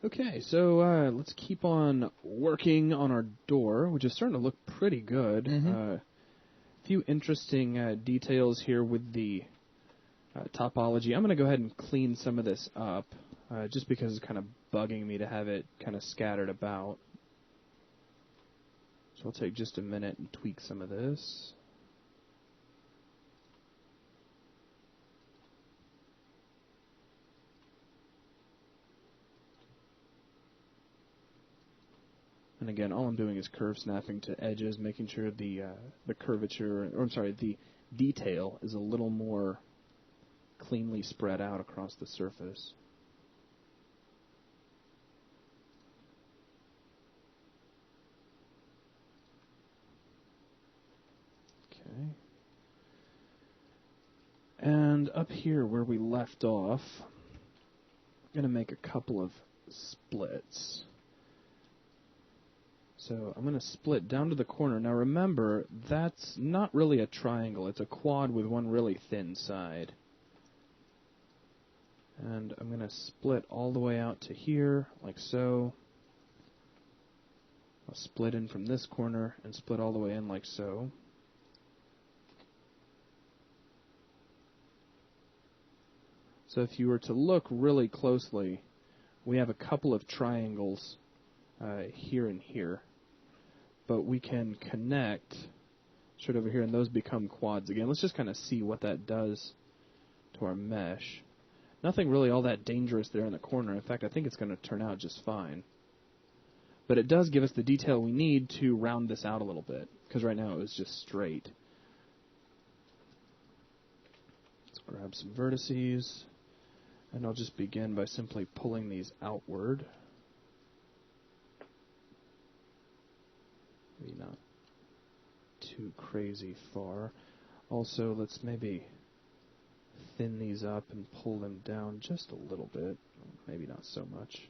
Okay, so let's keep on working on our door, which is starting to look pretty good. A few interesting details here with the topology. I'm going to go ahead and clean some of this up, just because it's kind of bugging me to have it kind of scattered about. So I'll take just a minute and tweak some of this. And again, all I'm doing is curve snapping to edges, making sure the curvature, or I'm sorry, the detail is a little more cleanly spread out across the surface. Okay. And up here where we left off, I'm going to make a couple of splits. So I'm going to split down to the corner. Now remember, that's not really a triangle. It's a quad with one really thin side. And I'm going to split all the way out to here, like so. I'll split in from this corner and split all the way in like so. So if you were to look really closely, we have a couple of triangles here and here. But we can connect straight over here, and those become quads again. Let's just kind of see what that does to our mesh. Nothing really all that dangerous there in the corner. In fact, I think it's going to turn out just fine. But it does give us the detail we need to round this out a little bit, because right now it was just straight. Let's grab some vertices, and I'll just begin by simply pulling these outward. Maybe not too crazy far. Also, let's maybe thin these up and pull them down just a little bit. Maybe not so much.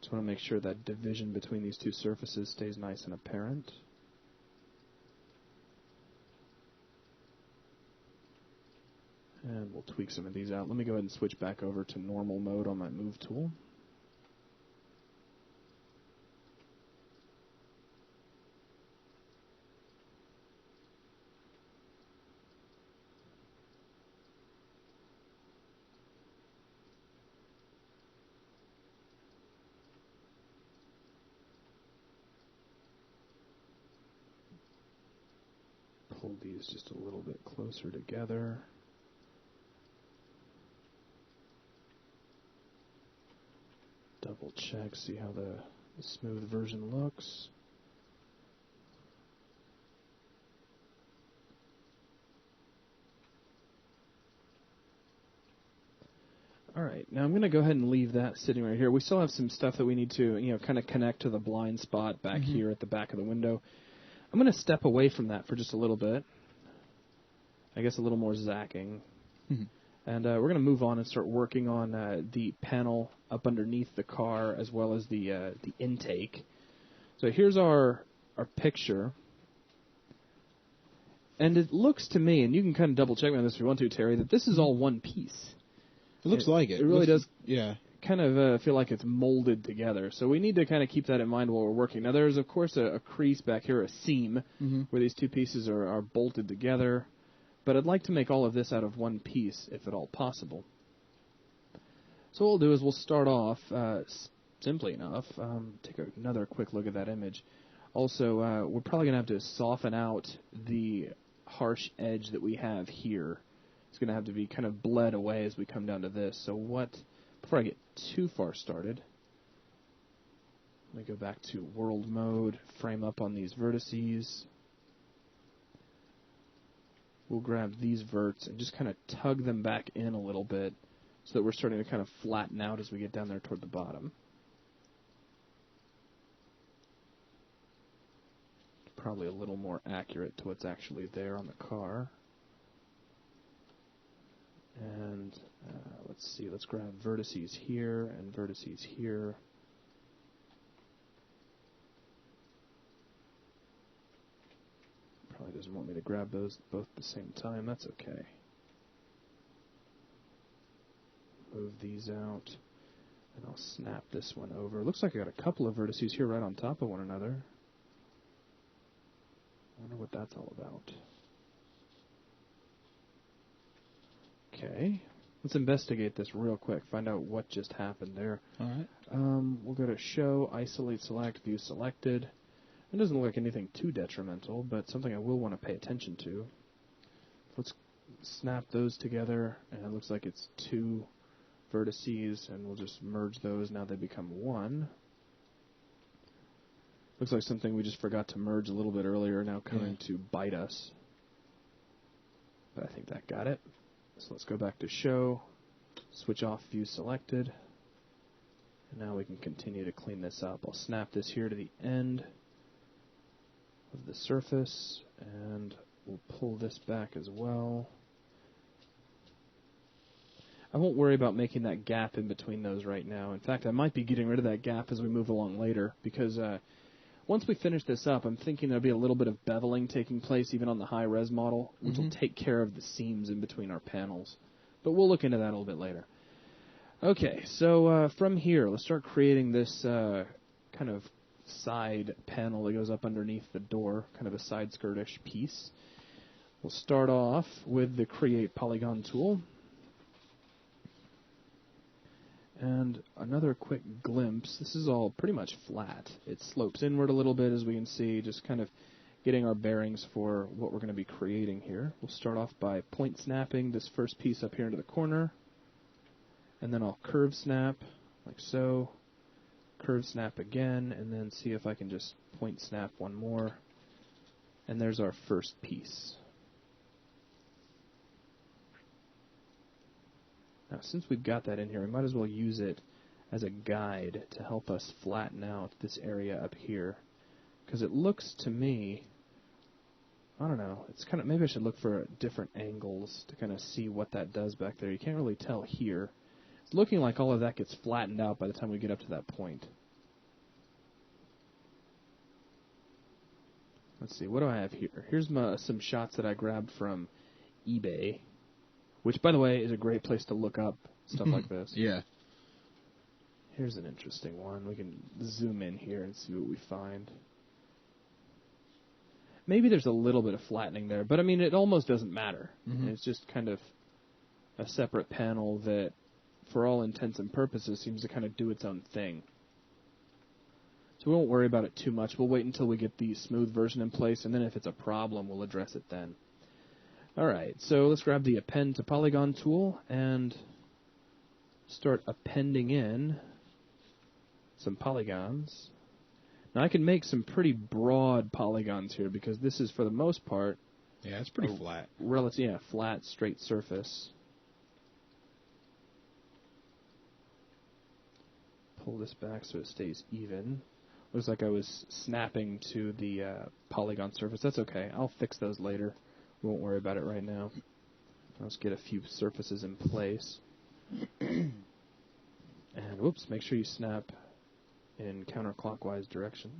Just want to make sure that division between these two surfaces stays nice and apparent. And we'll tweak some of these out. Let me go ahead and switch back over to normal mode on my move tool. Pull these just a little bit closer together. Double check, see how the smooth version looks. All right, now I'm going to go ahead and leave that sitting right here. We still have some stuff that we need to, kind of connect to the blind spot back here at the back of the window. I'm going to step away from that for just a little bit. I guess a little more zacking. And we're going to move on and start working on the panel up underneath the car as well as the intake. So here's our picture. And it looks to me, and you can kind of double check me on this if you want to, Terry, that this is all one piece. It looks like it. It really does yeah. kind of feel like it's molded together. So we need to kind of keep that in mind while we're working. Now there's, of course, a crease back here, a seam, where these two pieces are bolted together. But I'd like to make all of this out of one piece, if at all possible. So what we'll do is we'll start off, simply enough, take another quick look at that image. Also, we're probably going to have to soften out the harsh edge that we have here. It's going to have to be kind of bled away as we come down to this. So before I get too far started, let me go back to world mode, frame up on these vertices. We'll grab these verts and just kind of tug them back in a little bit so that we're starting to kind of flatten out as we get down there toward the bottom. Probably a little more accurate to what's actually there on the car. And let's see, let's grab vertices here and vertices here. Probably doesn't want me to grab those both at the same time. That's okay. Move these out, and I'll snap this one over. Looks like I got a couple of vertices here right on top of one another. I wonder what that's all about. Okay, let's investigate this real quick, find out what just happened there. All right. We'll go to Show, Isolate, Select, View Selected. It doesn't look like anything too detrimental, but something I will want to pay attention to. Let's snap those together, and it looks like it's 2 vertices, and we'll just merge those. Now they become 1. Looks like something we just forgot to merge a little bit earlier, now coming to bite us. But I think that got it. So let's go back to Show, switch off View Selected, and now we can continue to clean this up. I'll snap this here to the end of the surface, and we'll pull this back as well. I won't worry about making that gap in between those right now. In fact, I might be getting rid of that gap as we move along later, because once we finish this up, I'm thinking there'll be a little bit of beveling taking place even on the high-res model, which will take care of the seams in between our panels. But we'll look into that a little bit later. Okay, so from here, let's start creating this kind of side panel that goes up underneath the door, kind of a side skirt-ish piece. We'll start off with the Create Polygon tool. And another quick glimpse, this is all pretty much flat. It slopes inward a little bit, as we can see, just kind of getting our bearings for what we're going to be creating here. We'll start off by point snapping this first piece up here into the corner, and then I'll curve snap, like so, curve snap again, and then see if I can just point snap one more, and there's our first piece. Now, since we've got that in here, we might as well use it as a guide to help us flatten out this area up here. Because it looks to me, I don't know, it's kind of, maybe I should look for different angles to kind of see what that does back there. You can't really tell here. It's looking like all of that gets flattened out by the time we get up to that point. Let's see, what do I have here? Here's some shots that I grabbed from eBay, which, by the way, is a great place to look up stuff like this. Yeah. Here's an interesting one. We can zoom in here and see what we find. Maybe there's a little bit of flattening there, but, I mean, it almost doesn't matter. It's just kind of a separate panel that, for all intents and purposes, seems to kind of do its own thing. So we won't worry about it too much. We'll wait until we get the smooth version in place, and then if it's a problem, we'll address it then. Alright, so let's grab the Append to Polygon tool and start appending in some polygons. Now I can make some pretty broad polygons here because this is, for the most part, yeah, it's pretty flat. Flat, straight surface. Pull this back so it stays even. Looks like I was snapping to the polygon surface. That's okay. I'll fix those later. We won't worry about it right now. Let's get a few surfaces in place. And whoops, make sure you snap in counterclockwise direction.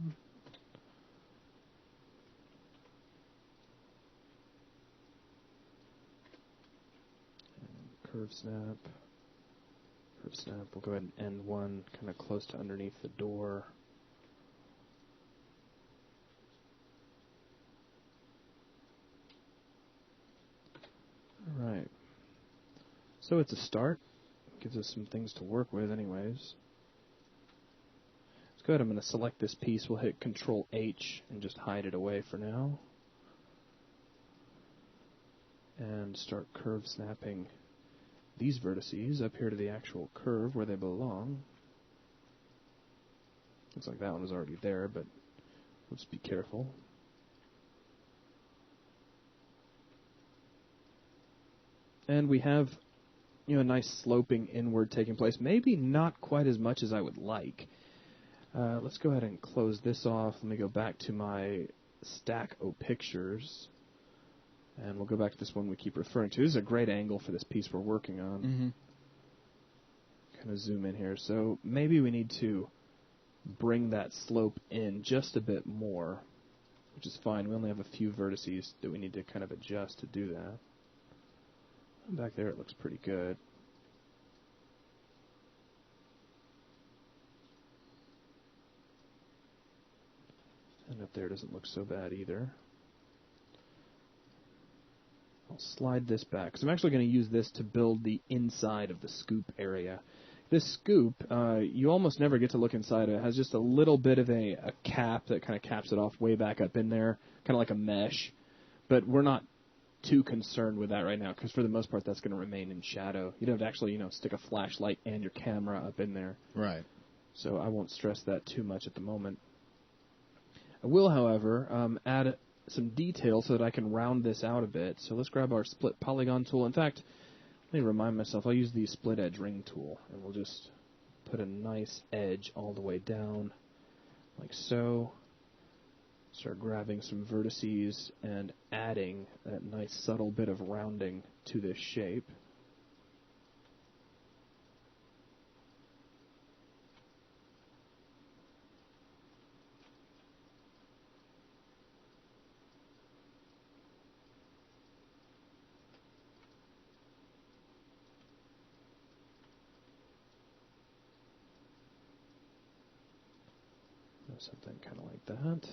And curve snap. Curve snap. We'll go ahead and end one kind of close to underneath the door. Alright. So it's a start. Gives us some things to work with anyways. Let's go ahead. I'm going to select this piece. We'll hit Control H and just hide it away for now. And start curve snapping these vertices up here to the actual curve where they belong. Looks like that one was already there, but let's be careful. And we have, a nice sloping inward taking place. Maybe not quite as much as I would like. Let's go ahead and close this off. Let me go back to my stack of pictures. And we'll go back to this one we keep referring to. This is a great angle for this piece we're working on. Kind of zoom in here. So maybe we need to bring that slope in just a bit more. which is fine. We only have a few vertices that we need to kind of adjust to do that. Back there it looks pretty good. And up there doesn't look so bad either. I'll slide this back, because I'm actually going to use this to build the inside of the scoop area. This scoop, you almost never get to look inside it. It has just a little bit of a cap that kind of caps it off way back up in there, kind of like a mesh. But we're not too concerned with that right now, because for the most part that's going to remain in shadow. You don't have to actually, stick a flashlight and your camera up in there. Right. So I won't stress that too much at the moment. I will, however, add some detail so that I can round this out a bit. So let's grab our split polygon tool. In fact, let me remind myself, I'll use the split edge ring tool, and we'll just put a nice edge all the way down, like so. Start grabbing some vertices and adding that nice subtle bit of rounding to this shape. Something kind of like that.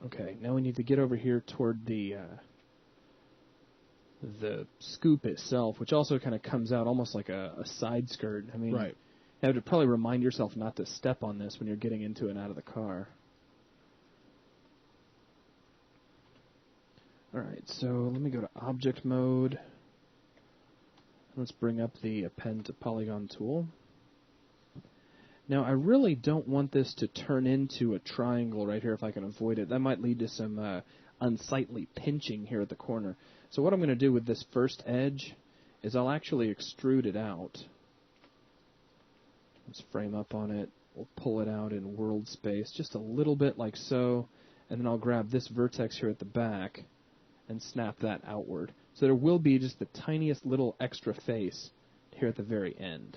Okay, now we need to get over here toward the scoop itself, which also kind of comes out almost like a side skirt. I mean, right. You have to probably remind yourself not to step on this when you're getting into and out of the car. Alright, so let me go to object mode. Let's bring up the append to polygon tool. Now, I really don't want this to turn into a triangle right here if I can avoid it. That might lead to some unsightly pinching here at the corner. So what I'm going to do with this first edge is I'll actually extrude it out. Let's frame up on it. We'll pull it out in world space just a little bit like so. And then I'll grab this vertex here at the back and snap that outward. So there will be just the tiniest little extra face here at the very end.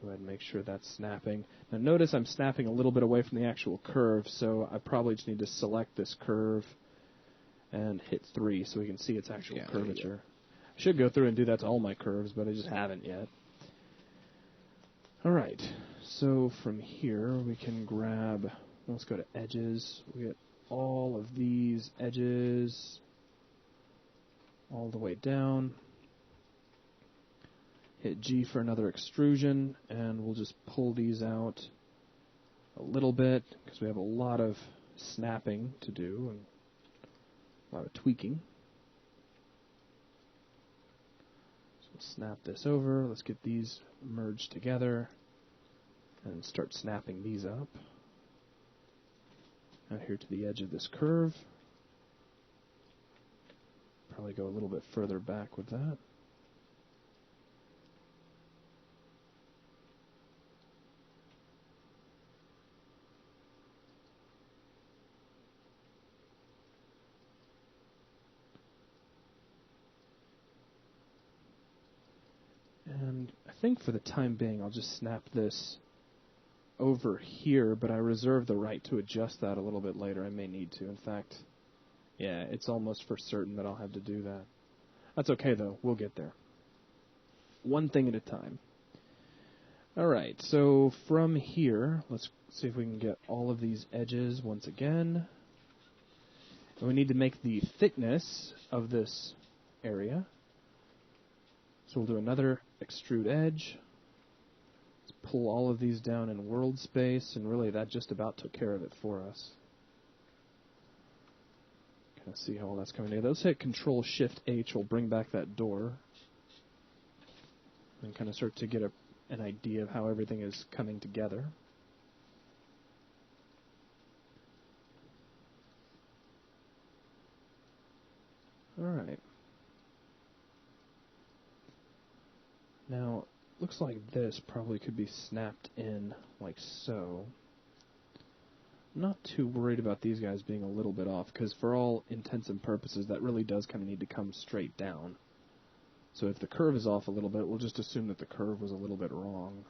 Go ahead and make sure that's snapping. Now notice I'm snapping a little bit away from the actual curve, so I probably just need to select this curve and hit 3 so we can see its actual curvature. I should go through and do that to all my curves, but I just haven't yet. Alright, so from here we can grab, let's go to edges. We get all of these edges all the way down. Hit G for another extrusion, and we'll just pull these out a little bit because we have a lot of snapping to do and a lot of tweaking. So we'll snap this over. Let's get these merged together and start snapping these up. Out here to the edge of this curve. Probably go a little bit further back with that. And I think for the time being I'll just snap this over here, but I reserve the right to adjust that a little bit later. I may need to. In fact, yeah, it's almost for certain that I'll have to do that. That's okay though, we'll get there. One thing at a time. Alright, so from here, let's see if we can get all of these edges once again. And we need to make the thickness of this area. So we'll do another extrude edge. Let's pull all of these down in world space, and really that just about took care of it for us. Kind of see how all that's coming together. Let's hit Control-Shift-H. We'll bring back that door. And kind of start to get an idea of how everything is coming together. Alright. Now, looks like this probably could be snapped in like so. I'm not too worried about these guys being a little bit off, because for all intents and purposes, that really does kind of need to come straight down. So if the curve is off a little bit, we'll just assume that the curve was a little bit wrong.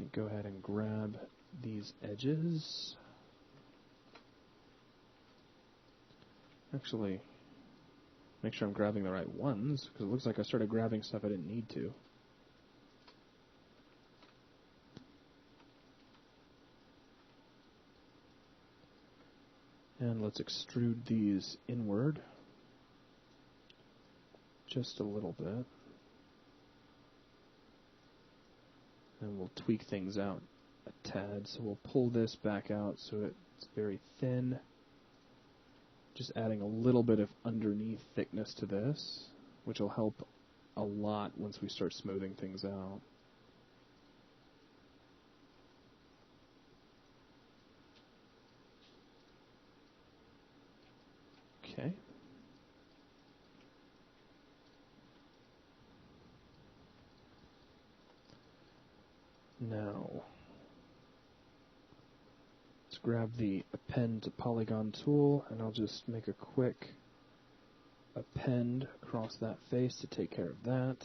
Let me go ahead and grab these edges. Actually, make sure I'm grabbing the right ones, because it looks like I started grabbing stuff I didn't need to. And let's extrude these inward just a little bit. And we'll tweak things out a tad. So we'll pull this back out so it's very thin. Just adding a little bit of underneath thickness to this, which will help a lot once we start smoothing things out. Okay. Now, let's grab the append to polygon tool, and I'll just make a quick append across that face to take care of that.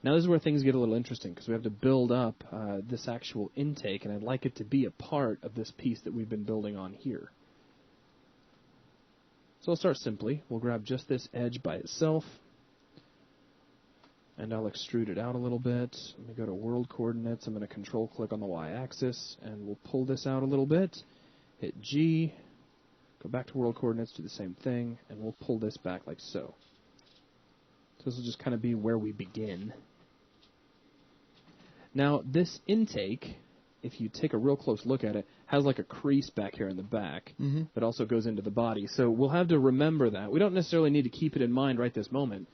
Now this is where things get a little interesting, because we have to build up this actual intake, and I'd like it to be a part of this piece that we've been building on here. So I'll start simply. We'll grab just this edge by itself, and I'll extrude it out a little bit. Let me go to world coordinates. I'm going to control-click on the y-axis, and we'll pull this out a little bit. Hit G, go back to world coordinates, do the same thing, and we'll pull this back like so. So this will just kind of be where we begin. Now, this intake, if you take a real close look at it, has like a crease back here in the back that also goes into the body. So we'll have to remember that. We don't necessarily need to keep it in mind right this moment,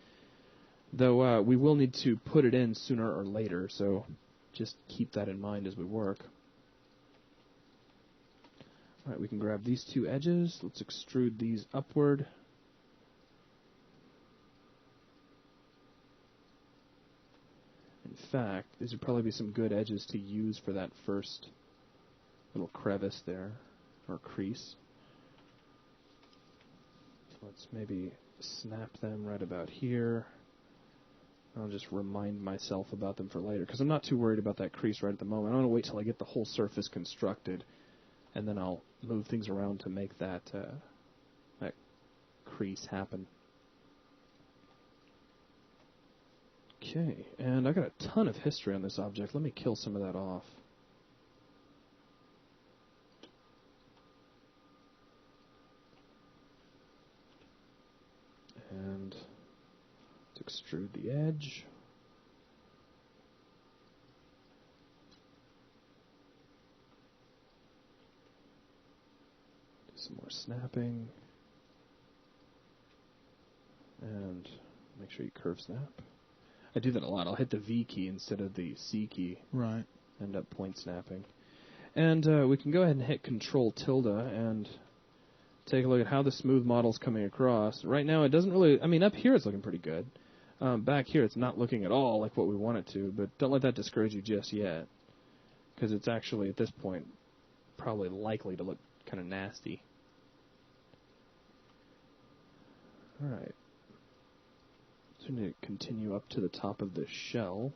though we will need to put it in sooner or later, so just keep that in mind as we work. All right, we can grab these two edges. Let's extrude these upward. In fact, these would probably be some good edges to use for that first little crevice there, or crease. So let's maybe snap them right about here. I'll just remind myself about them for later, because I'm not too worried about that crease right at the moment. I want to wait till I get the whole surface constructed, and then I'll move things around to make that that crease happen. Okay, and I got a ton of history on this object. Let me kill some of that off. And let's extrude the edge. Do some more snapping. And make sure you curve snap. I do that a lot. I'll hit the V key instead of the C key. Right. End up point snapping. And we can go ahead and hit Control tilde and take a look at how the smooth model's coming across. Right now it doesn't really, I mean, up here it's looking pretty good. Back here it's not looking at all like what we want it to, but don't let that discourage you just yet, because it's actually, at this point, probably likely to look kind of nasty. Alright. So we need to continue up to the top of this shell.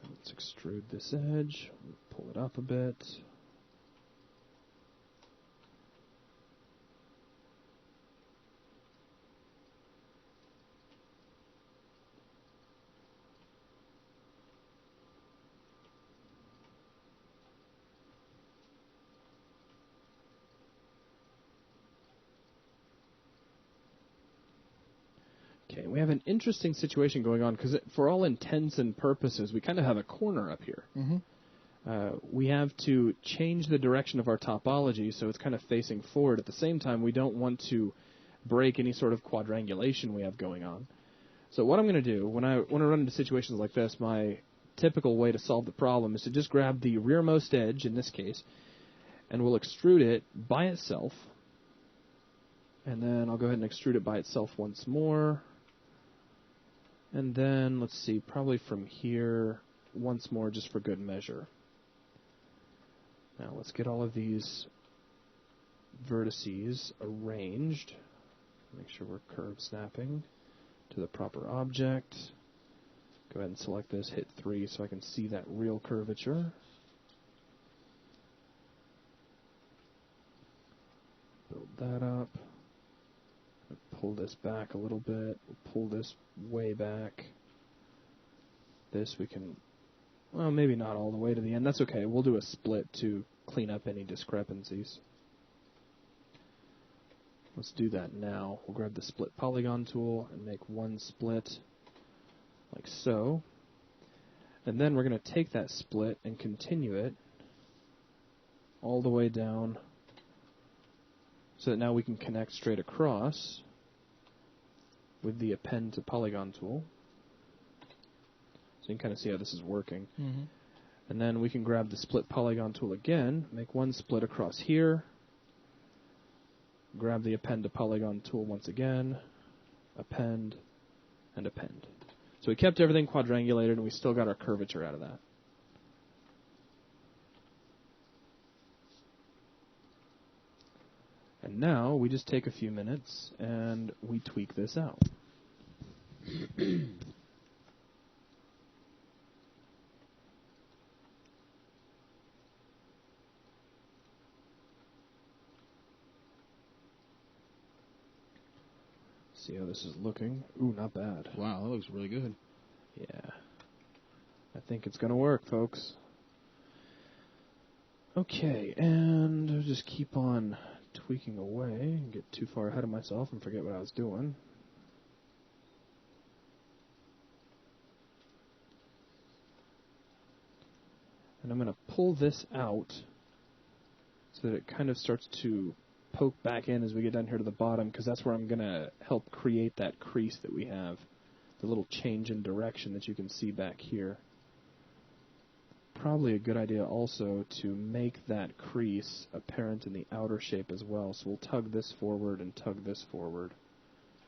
Let's extrude this edge, pull it up a bit. Okay, we have an interesting situation going on, because for all intents and purposes, we kind of have a corner up here. We have to change the direction of our topology so it's kind of facing forward. At the same time, we don't want to break any sort of quadrangulation we have going on. So what I'm going to do, when I run into situations like this, my typical way to solve the problem is to just grab the rearmost edge, in this case, and we'll extrude it by itself. And then I'll go ahead and extrude it by itself once more. And then, let's see, probably from here, once more just for good measure. Now let's get all of these vertices arranged. Make sure we're curve snapping to the proper object. Go ahead and select this, hit 3 so I can see that real curvature. Build that up. Pull this back a little bit. We'll pull this way back. This we can, well, maybe not all the way to the end. That's okay. We'll do a split to clean up any discrepancies. Let's do that now. We'll grab the split polygon tool and make one split like so. And then we're going to take that split and continue it all the way down so that now we can connect straight across with the append to polygon tool. So you can kind of see how this is working. Mm-hmm. And then we can grab the split polygon tool again, make one split across here, grab the append to polygon tool once again, append, and append. So we kept everything quadrangulated, and we still got our curvature out of that. And now we just take a few minutes and we tweak this out. See how this is looking. Ooh, not bad. Wow, that looks really good. Yeah. I think it's going to work, folks. Okay, and I'll just keep on tweaking away and get too far ahead of myself and forget what I was doing. And I'm going to pull this out so that it kind of starts to poke back in as we get down here to the bottom, because that's where I'm going to help create that crease that we have, the little change in direction that you can see back here. Probably a good idea also to make that crease apparent in the outer shape as well. So we'll tug this forward and tug this forward,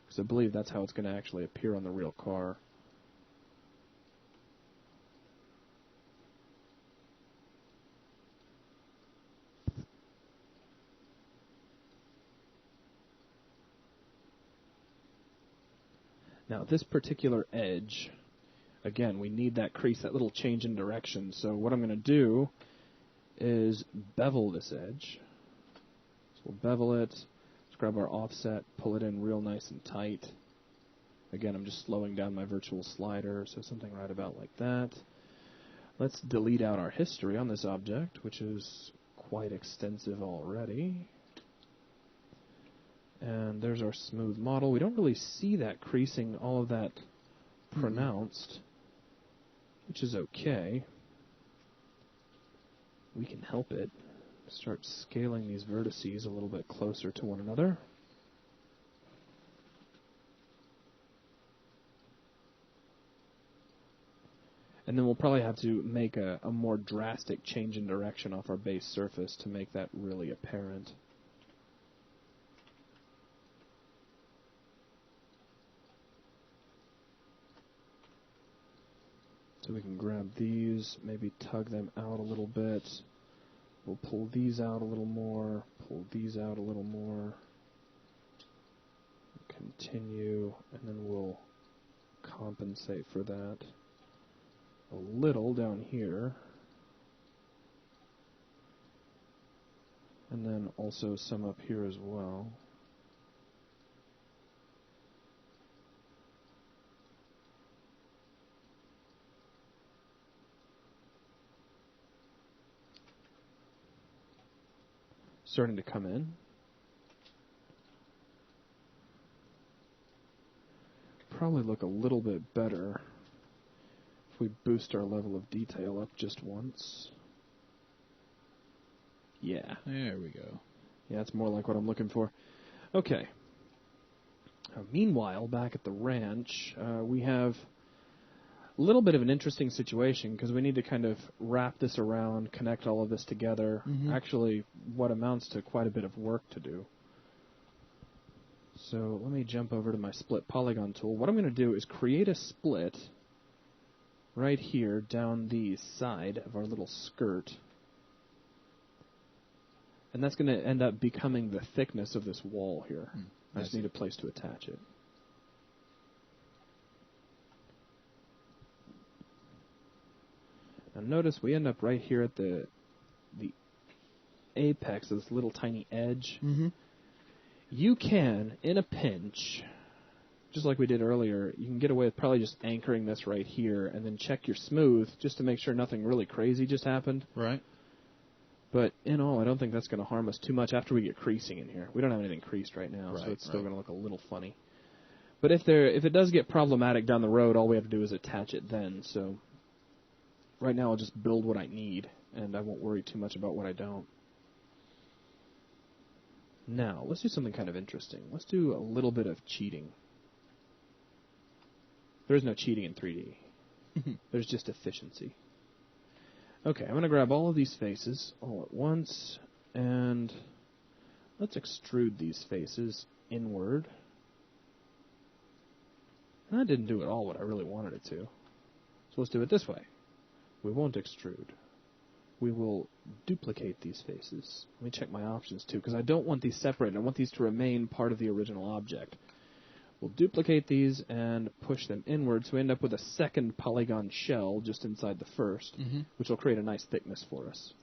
because I believe that's how it's going to actually appear on the real car. Now, this particular edge, again, we need that crease, that little change in direction. So what I'm going to do is bevel this edge. So we'll bevel it. Let's grab our offset, pull it in real nice and tight. Again, I'm just slowing down my virtual slider, so something right about like that. Let's delete out our history on this object, which is quite extensive already. And there's our smooth model. We don't really see that creasing all of that pronounced, which is okay. We can help it. Start scaling these vertices a little bit closer to one another. And then we'll probably have to make a more drastic change in direction off our base surface to make that really apparent. So we can grab these, maybe tug them out a little bit. We'll pull these out a little more, pull these out a little more. Continue, and then we'll compensate for that a little down here. And then also some up here as well. Starting to come in. Probably look a little bit better if we boost our level of detail up just once. Yeah. There we go. Yeah, that's more like what I'm looking for. Okay. Meanwhile, back at the ranch, we have a little bit of an interesting situation because we need to kind of wrap this around, connect all of this together. Mm-hmm. Actually, what amounts to quite a bit of work to do. So let me jump over to my split polygon tool. What I'm going to do is create a split right here down the side of our little skirt. And that's going to end up becoming the thickness of this wall here. I just need a place to attach it. Now notice we end up right here at the apex, this little tiny edge. Mm-hmm. You can, in a pinch, just like we did earlier, you can get away with probably just anchoring this right here and then check your smooth just to make sure nothing really crazy just happened. Right. But in all, I don't think that's going to harm us too much after we get creasing in here. We don't have anything creased right now, so it's still going to look a little funny. But if it does get problematic down the road, all we have to do is attach it then. So right now I'll just build what I need, and I won't worry too much about what I don't. Now, let's do something kind of interesting. Let's do a little bit of cheating. There is no cheating in 3D. There's just efficiency. Okay, I'm going to grab all of these faces all at once, and let's extrude these faces inward. And that didn't do at all what I really wanted it to. So let's do it this way. We won't extrude. We will duplicate these faces. Let me check my options too, because I don't want these separated. I want these to remain part of the original object. We'll duplicate these and push them inward, so we end up with a second polygon shell just inside the first, which will create a nice thickness for us.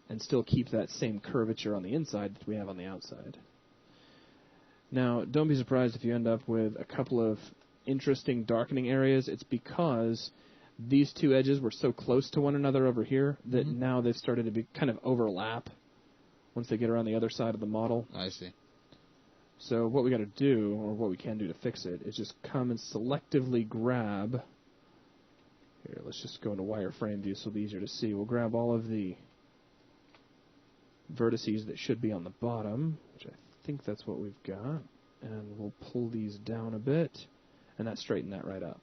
And still keep that same curvature on the inside that we have on the outside. Now, don't be surprised if you end up with a couple of interesting darkening areas. It's because these two edges were so close to one another over here that now they've started to be kind of overlap once they get around the other side of the model. I see. So what we got to do, or what we can do to fix it, is just come and selectively grab. Here, let's just go into wireframe view so it'll be easier to see. We'll grab all of the vertices that should be on the bottom, which I think that's what we've got, and we'll pull these down a bit, and that straightened that right up.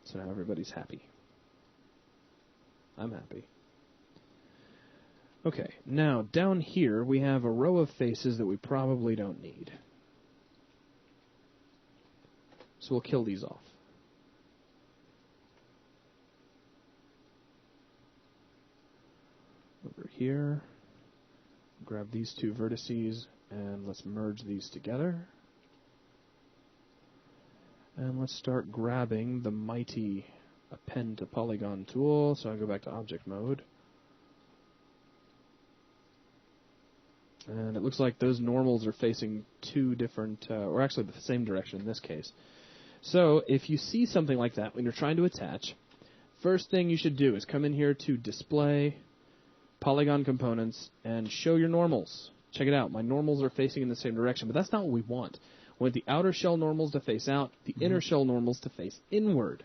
So now everybody's happy. I'm happy. Okay, now down here we have a row of faces that we probably don't need. So we'll kill these off. Over here, grab these two vertices and let's merge these together. And let's start grabbing the mighty append to polygon tool. So I go back to object mode. And it looks like those normals are facing two different, or actually the same direction in this case. So if you see something like that when you're trying to attach, first thing you should do is come in here to display, polygon components, and show your normals. Check it out. My normals are facing in the same direction, but that's not what we want. We want the outer shell normals to face out, the inner shell normals to face inward.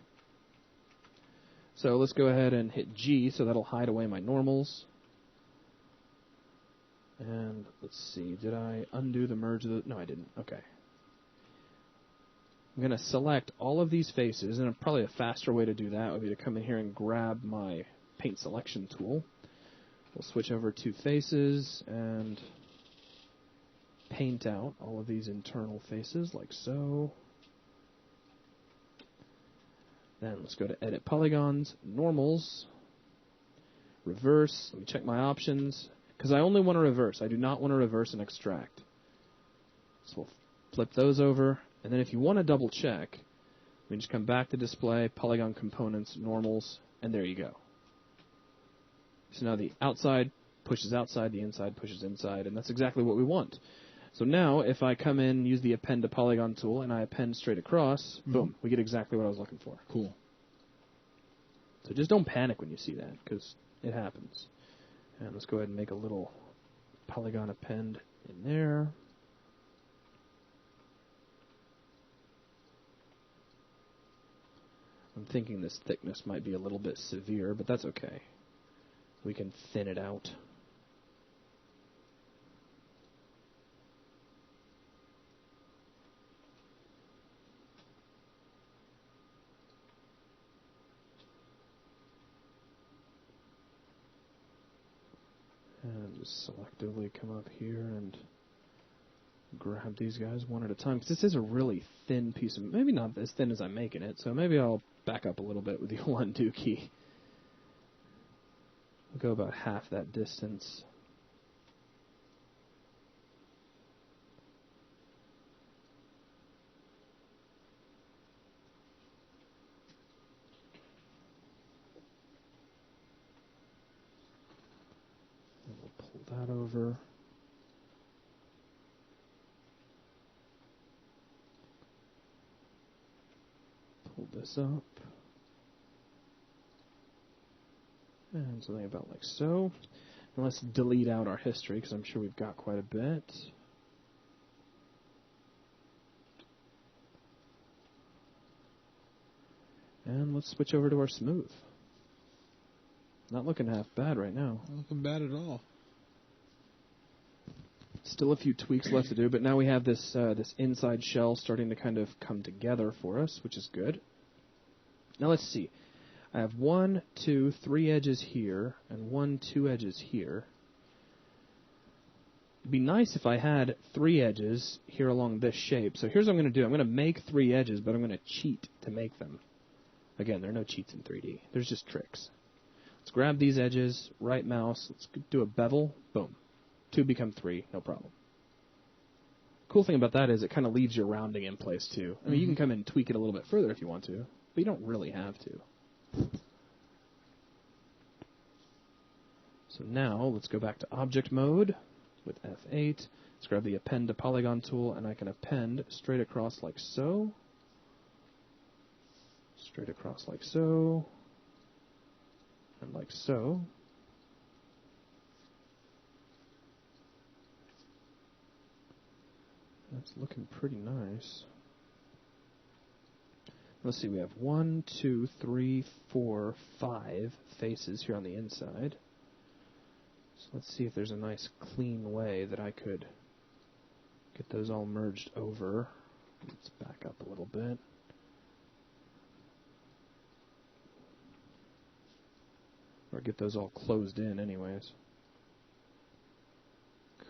So let's go ahead and hit G, so that'll hide away my normals. And let's see, did I undo the merge? No, I didn't. Okay. I'm going to select all of these faces, and probably a faster way to do that would be to come in here and grab my paint selection tool. We'll switch over to faces and paint out all of these internal faces like so. Then let's go to edit polygons, normals, reverse. Let me check my options. Because I only want to reverse. I do not want to reverse and extract. So we'll flip those over. And then if you want to double check, we just come back to display, polygon components, normals, and there you go. So now the outside pushes outside, the inside pushes inside, and that's exactly what we want. So now if I come in, use the append to polygon tool, and I append straight across, boom, we get exactly what I was looking for. Cool. So just don't panic when you see that, because it happens. And let's go ahead and make a little polygon append in there. I'm thinking this thickness might be a little bit severe, but that's okay. We can thin it out. And just selectively come up here and grab these guys one at a time. Because this is a really thin piece of... Maybe not as thin as I'm making it, so maybe I'll back up a little bit with the undo key. We'll go about half that distance. over. Pull this up. And something about like so. And let's delete out our history, because I'm sure we've got quite a bit. And let's switch over to our smooth. Not looking half bad right now. Not looking bad at all. Still a few tweaks left to do, but now we have this this inside shell starting to kind of come together for us, which is good. Now let's see. I have 1, 2, 3 edges here, and 1, 2 edges here. It'd be nice if I had 3 edges here along this shape. So here's what I'm going to do. I'm going to make 3 edges, but I'm going to cheat to make them. Again, there are no cheats in 3D. There's just tricks. Let's grab these edges, right mouse, let's do a bevel, boom. 2 become 3, no problem. Cool thing about that is it kind of leaves your rounding in place too. I mean, you can come in and tweak it a little bit further if you want to, but you don't really have to. So now, let's go back to object mode with F8. Let's grab the append to polygon tool, and I can append straight across like so. Straight across like so. And like so. That's looking pretty nice. Let's see, we have 1, 2, 3, 4, 5 faces here on the inside. So let's see if there's a nice clean way that I could get those all merged over. Let's back up a little bit. Or get those all closed in anyways.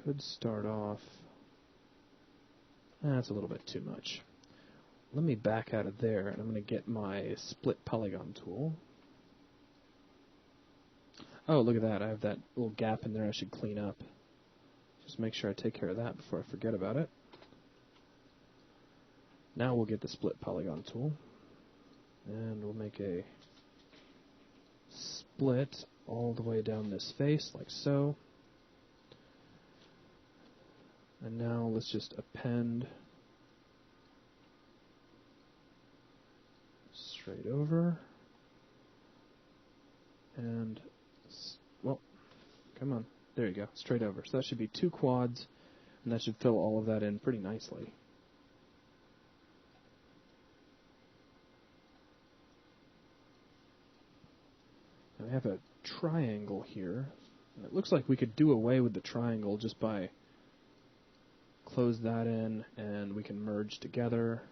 Could start off... That's a little bit too much. Let me back out of there, and I'm going to get my split polygon tool. Oh, look at that. I have that little gap in there I should clean up. Just make sure I take care of that before I forget about it. Now we'll get the split polygon tool. And we'll make a split all the way down this face, like so. And now let's just append straight over. And, well, come on. There you go, straight over. So that should be 2 quads, and that should fill all of that in pretty nicely. Now we have a triangle here. And it looks like we could do away with the triangle just by close that in, and we can merge together.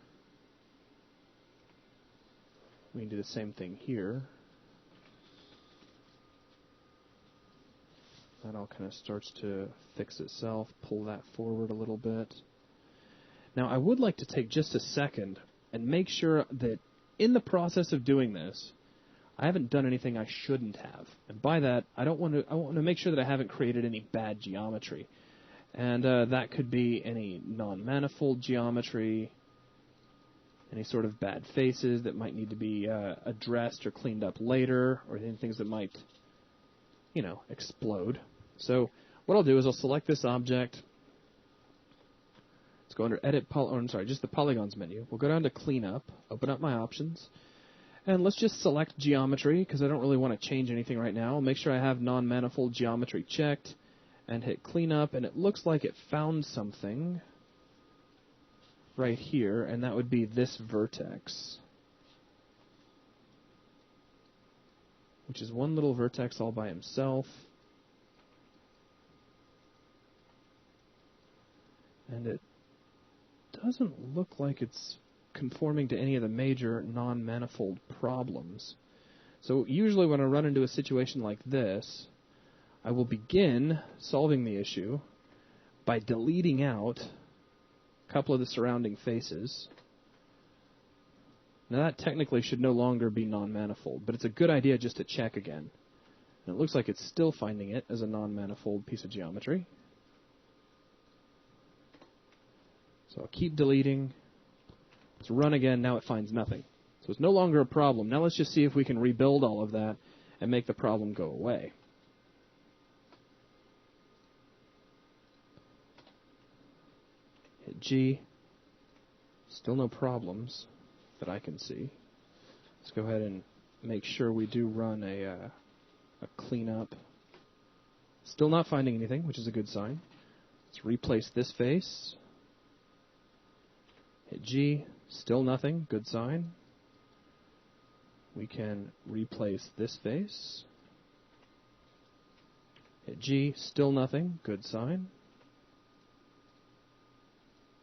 We can do the same thing here. That all kind of starts to fix itself. Pull that forward a little bit. Now, I would like to take just a second and make sure that in the process of doing this, I haven't done anything I shouldn't have. And by that, I want to make sure that I haven't created any bad geometry. And that could be any non-manifold geometry, any sort of bad faces that might need to be addressed or cleaned up later, or any things that might, you know, explode. So what I'll do is I'll select this object. Let's go under Edit, just the Polygons menu. We'll go down to Cleanup, open up my options, and let's just select Geometry, because I don't really want to change anything right now. I'll make sure I have non-manifold geometry checked, and hit Cleanup, and it looks like it found something right here, and that would be this vertex, which is one little vertex all by himself. And it doesn't look like it's conforming to any of the major non-manifold problems. So usually when I run into a situation like this, I will begin solving the issue by deleting out a couple of the surrounding faces. Now that technically should no longer be non-manifold, but it's a good idea just to check again. And it looks like it's still finding it as a non-manifold piece of geometry. So I'll keep deleting. Let's run again. Now it finds nothing. So it's no longer a problem. Now let's just see if we can rebuild all of that and make the problem go away. G. Still no problems that I can see. Let's go ahead and make sure we do run a cleanup. Still not finding anything, which is a good sign. Let's replace this face. Hit G. Still nothing. Good sign. We can replace this face. Hit G. Still nothing. Good sign.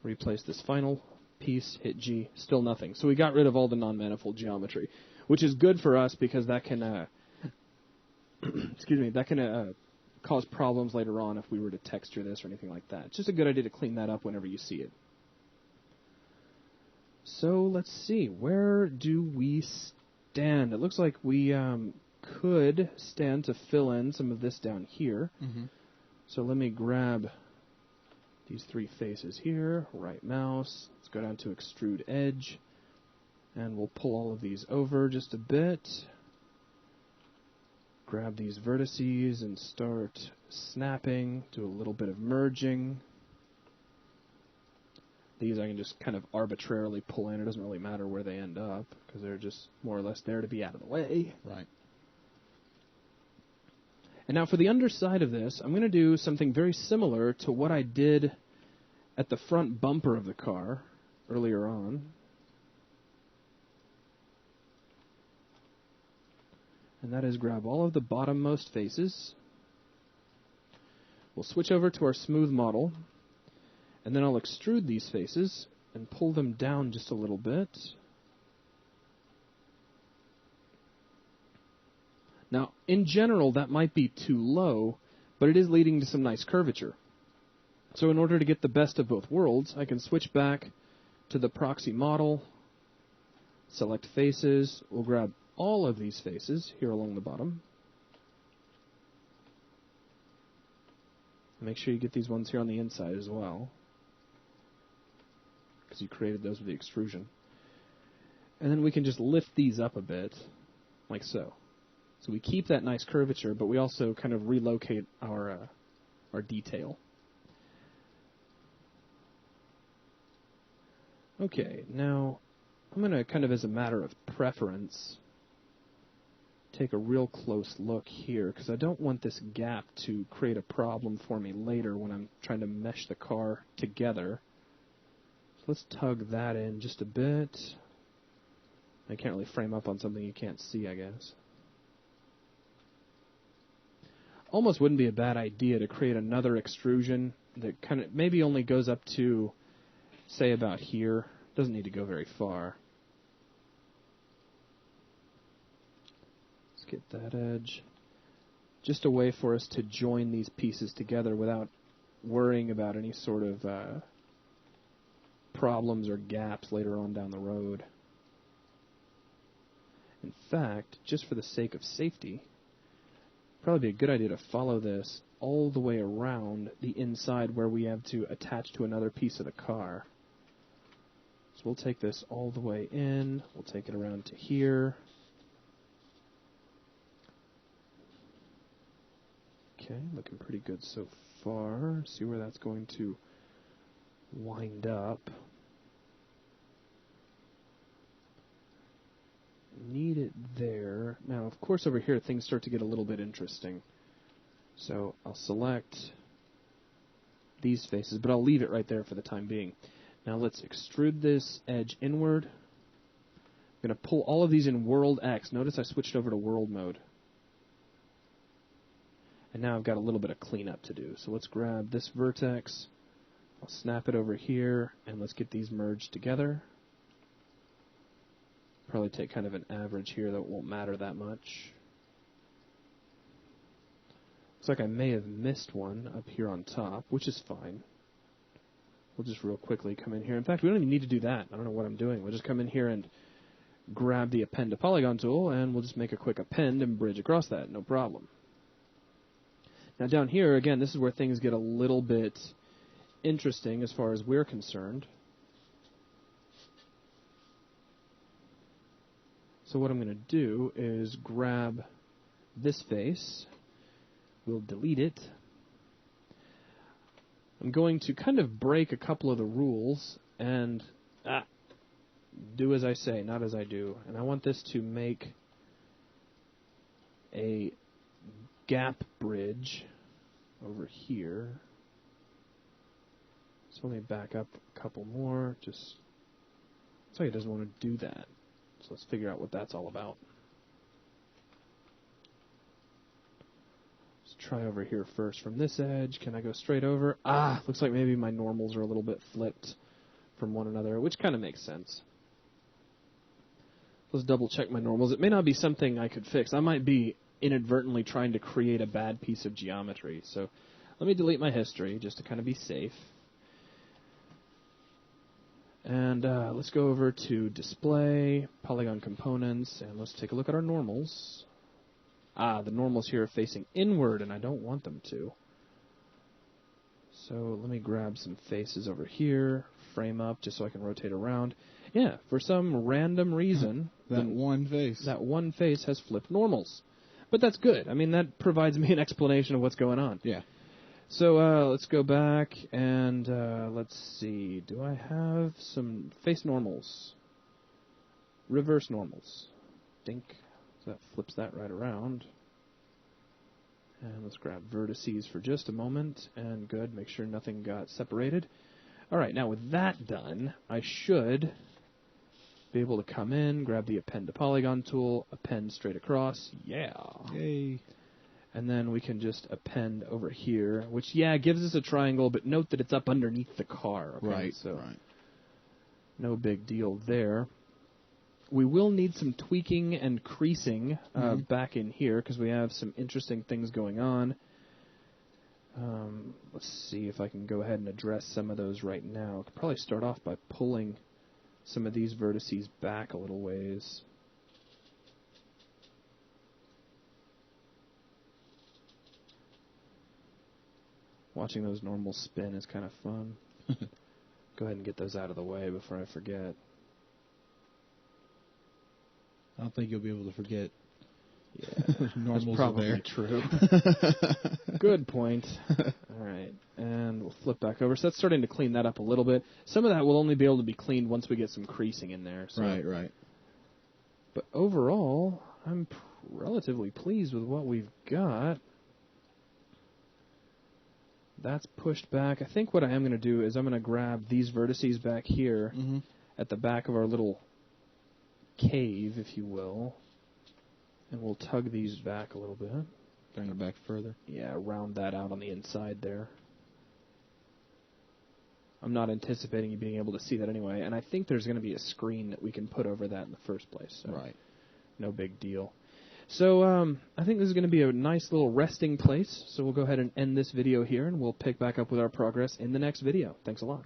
Replace this final piece. Hit G. Still nothing. So we got rid of all the non-manifold geometry, which is good for us because that can excuse me, that can cause problems later on if we were to texture this or anything like that. It's just a good idea to clean that up whenever you see it. So let's see, where do we stand? It looks like we could stand to fill in some of this down here. Mm-hmm. So let me grab these three faces here, right mouse, let's go down to extrude edge, and we'll pull all of these over just a bit. Grab these vertices and start snapping, do a little bit of merging. These I can just kind of arbitrarily pull in. It doesn't really matter where they end up because they're just more or less there to be out of the way. Right. And now for the underside of this, I'm going to do something very similar to what I did at the front bumper of the car earlier on. And that is grab all of the bottommost faces. We'll switch over to our smooth model, and then I'll extrude these faces and pull them down just a little bit. Now, in general, that might be too low, but it is leading to some nice curvature. So in order to get the best of both worlds, I can switch back to the proxy model, select faces, we'll grab all of these faces here along the bottom. Make sure you get these ones here on the inside as well, because you created those with the extrusion. And then we can just lift these up a bit, like so. So we keep that nice curvature, but we also kind of relocate our detail. Okay, now I'm going to kind of as a matter of preference take a real close look here, because I don't want this gap to create a problem for me later when I'm trying to mesh the car together. So let's tug that in just a bit. I can't really frame up on something you can't see, I guess. Almost wouldn't be a bad idea to create another extrusion that kind of maybe only goes up to, say, about here. Doesn't need to go very far. Get that edge. Just a way for us to join these pieces together without worrying about any sort of problems or gaps later on down the road. In fact, just for the sake of safety, probably be a good idea to follow this all the way around the inside where we have to attach to another piece of the car. So we'll take this all the way in. We'll take it around to here. Okay, looking pretty good so far. See where that's going to wind up. Need it there. Now, of course, over here things start to get a little bit interesting. So I'll select these faces, but I'll leave it right there for the time being. Now let's extrude this edge inward. I'm going to pull all of these in World X. Notice I switched over to World mode. And now I've got a little bit of cleanup to do. So let's grab this vertex, I'll snap it over here, and let's get these merged together. Probably take kind of an average here that won't matter that much. Looks like I may have missed one up here on top, which is fine. We'll just real quickly come in here. In fact, we don't even need to do that. I don't know what I'm doing. We'll just come in here and grab the Append to Polygon tool, and we'll just make a quick append and bridge across that. No problem. Now down here, again, this is where things get a little bit interesting as far as we're concerned. So what I'm going to do is grab this face. We'll delete it. I'm going to kind of break a couple of the rules and do as I say, not as I do. And I want this to make a gap bridge over here. So let me back up a couple more. Just so he doesn't want to do that. So let's figure out what that's all about. Let's try over here first from this edge. Can I go straight over? Looks like maybe my normals are a little bit flipped from one another, which kind of makes sense. Let's double check my normals. It may not be something I could fix. I might be inadvertently trying to create a bad piece of geometry. So let me delete my history just to kind of be safe. And let's go over to Display, Polygon Components, and let's take a look at our normals. The normals here are facing inward, and I don't want them to. So let me grab some faces over here, frame up, just so I can rotate around. Yeah, for some random reason, that one face has flipped normals. But that's good. I mean, that provides me an explanation of what's going on. Yeah. So let's go back and let's see. Do I have some face normals? Reverse normals. Dink. So that flips that right around. And let's grab vertices for just a moment. And good. Make sure nothing got separated. All right. Now with that done, I should be able to come in, grab the Append to Polygon tool, append straight across. Yeah. Yay. And then we can just append over here, which, gives us a triangle, but note that it's up underneath the car. Okay? Right, so right. No big deal there. We will need some tweaking and creasing back in here, because we have some interesting things going on. Let's see if I can go ahead and address some of those right now. I could probably start off by pulling some of these vertices back a little ways. Watching those normals spin is kind of fun. Go ahead and get those out of the way before I forget. I don't think you'll be able to forget. Yeah, normals that's probably are there. True. Good point. All right, and we'll flip back over. So that's starting to clean that up a little bit. Some of that will only be able to be cleaned once we get some creasing in there. So. Right. But overall, I'm relatively pleased with what we've got. That's pushed back. I think what I am going to do is I'm going to grab these vertices back here at the back of our little cave, if you will. And we'll tug these back a little bit. Bring it back further. Yeah, round that out on the inside there. I'm not anticipating you being able to see that anyway. And I think there's going to be a screen that we can put over that in the first place. So right. No big deal. So I think this is going to be a nice little resting place. So we'll go ahead and end this video here, and we'll pick back up with our progress in the next video. Thanks a lot.